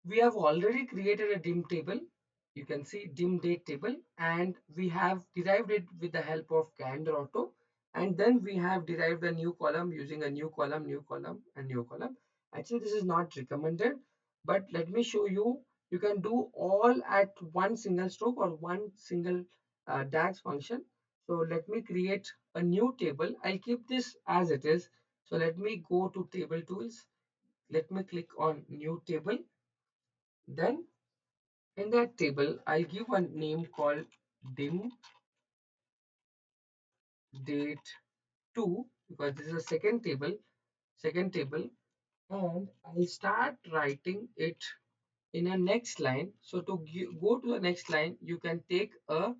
we have already created a dim table. You can see dim date table, and we have derived it with the help of calendar auto. And then we have derived a new column using a new column, new column, and new column. Actually, this is not recommended, but let me show you. You can do all at one single stroke or one single DAX function. So let me create a new table. I'll keep this as it is. So let me go to table tools. Let me click on new table. Then in that table, I'll give a name called dim date 2 because this is a second table, and I'll start writing it in a next line. So to go to the next line, you can take a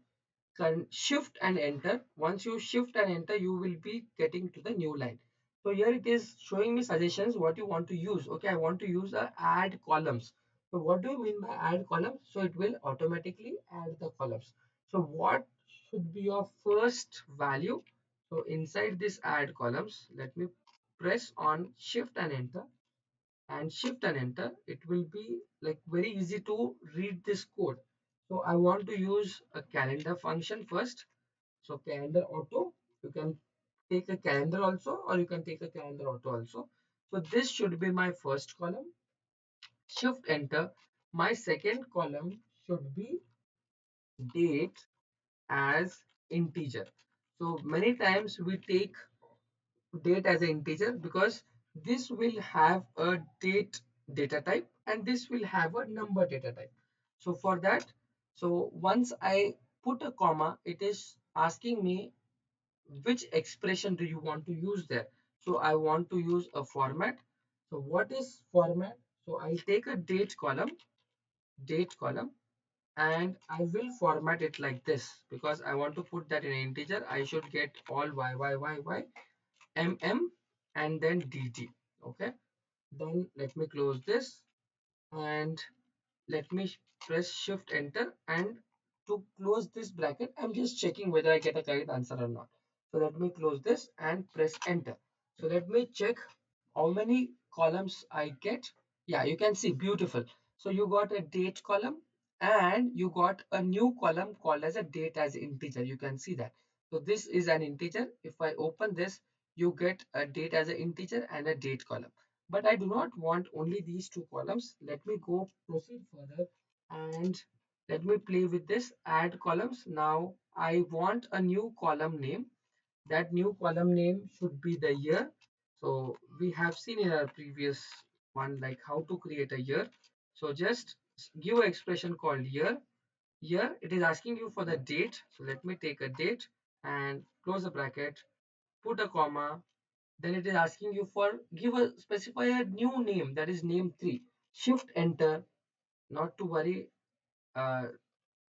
shift and enter. Once you shift and enter, you will be getting to the new line. So here it is showing me suggestions what you want to use. Okay, I want to use a add columns. So what do you mean by add columns? So it will automatically add the columns. So what should be your first value? So inside this add columns, let me press on shift and enter, and shift and enter. It will be like very easy to read this code. So I want to use a calendar function first. So calendar auto, you can take a calendar also, or you can take a calendar auto also. So this should be my first column. Shift enter. My second column should be date as integer. So many times we take date as an integer because this will have a date data type and this will have a number data type. So for that, so once I put a comma, it is asking me which expression do you want to use there. So I want to use a format. So what is format? So I'll take a date column, and I will format it like this because I want to put that in an integer. I should get all y mm and then dt. Okay, then let me close this, and let me press shift enter, and to close this bracket I'm just checking whether I get a correct answer or not. So let me close this and press enter. So let me check how many columns I get. Yeah, you can see beautiful. So you got a date column and you got a new column called as a date as integer. You can see that. So this is an integer. If I open this, you get a date as an integer and a date column. But I do not want only these two columns. Let me go proceed further, and let me play with this add columns. Now I want a new column name. That new column name should be the year. So we have seen in our previous one like how to create a year. So just give an expression called year. Here it is asking you for the date. So let me take a date and close the bracket, put a comma. Then it is asking you for give a specify a new name, that is name 3. Shift enter. Not to worry. Uh,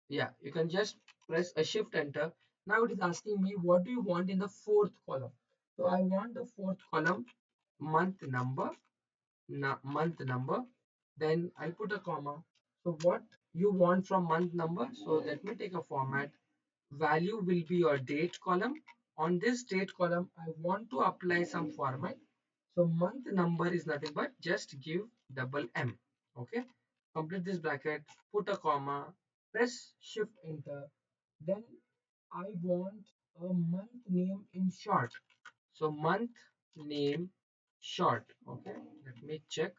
yeah, you can just press a shift enter. Now it is asking me what do you want in the fourth column. So I want the fourth column month number, month number. Then I put a comma. So what you want from month number? So let me take a format. Value will be your date column. On this date column, I want to apply some format. So month number is nothing but just give double M. Okay. Complete this bracket, put a comma, press shift enter. Then I want a month name in short. So month name short. Okay. Let me check.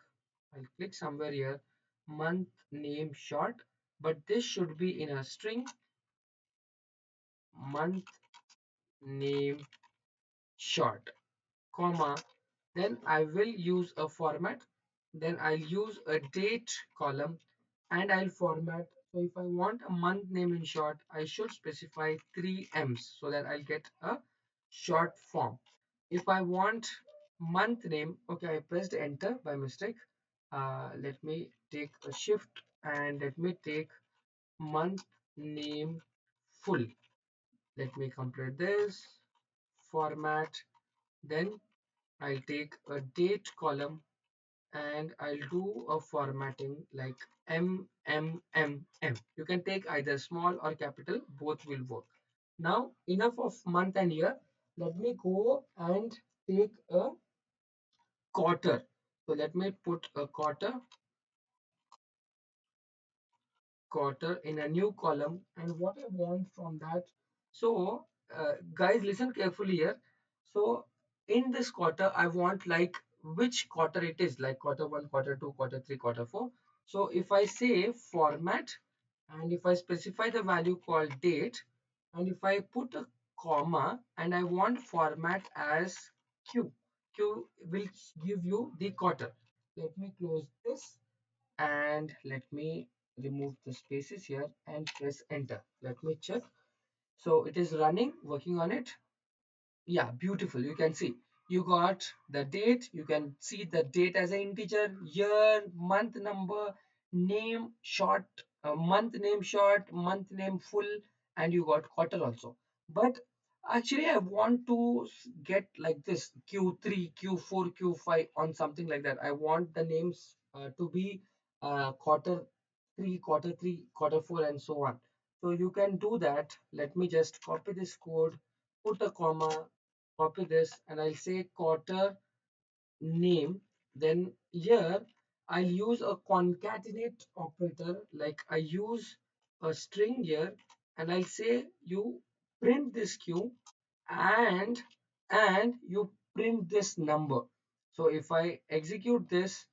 I'll click somewhere here. Month name short. But this should be in a string. Month name short, comma, then I will use a format, then I'll use a date column, and I'll format. So if I want a month name in short, I should specify 3 M's so that I'll get a short form. If I want month name, okay, I pressed enter by mistake. Let me take a shift and let me take month name full. Let me complete this format. Then I'll take a date column and I'll do a formatting like M, M, M, M. You can take either small or capital, both will work. Now, enough of month and year. Let me go and take a quarter. So let me put a quarter. quarter in a new column, and what I want from that. So guys, listen carefully here. So in this quarter I want like which quarter it is, like quarter 1, quarter 2, quarter 3, quarter 4. So if I say format, and if I specify the value called date, and if I put a comma and I want format as q, q will give you the quarter. Let me close this and let me remove the spaces here and press enter. Let me check. So it is running, working on it. Yeah, beautiful. You can see you got the date. You can see the date as an integer, year, month number, name short, month name short, month name full, and you got quarter also. But actually I want to get like this q3, q4, q5 on something like that. I want the names to be quarter 3, quarter 3, quarter 4, and so on. So you can do that. Let me just copy this code, put a comma, copy this, and I'll say quarter name. Then here I'll use a concatenate operator, like I use a string here, and I'll say you print this q, and you print this number. So if I execute this,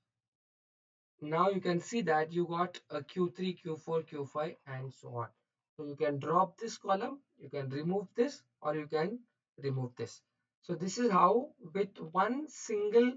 now you can see that you got a q3, q4, q5, and so on. So you can drop this column, you can remove this, or you can remove this. So this is how with one single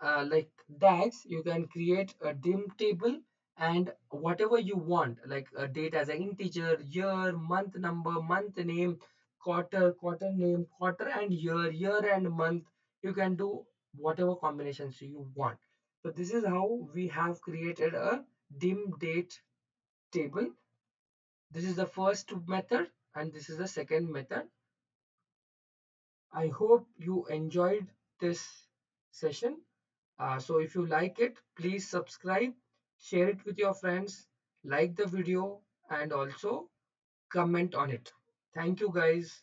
like DAX you can create a dim table, and whatever you want, like a date as an integer, year, month number, month name, quarter, quarter name, quarter and year and month. You can do whatever combinations you want. So this is how we have created a dim date table. This is the first method, and this is the second method. I hope you enjoyed this session. So if you like it, please subscribe, share it with your friends, like the video, and also comment on it. Thank you guys.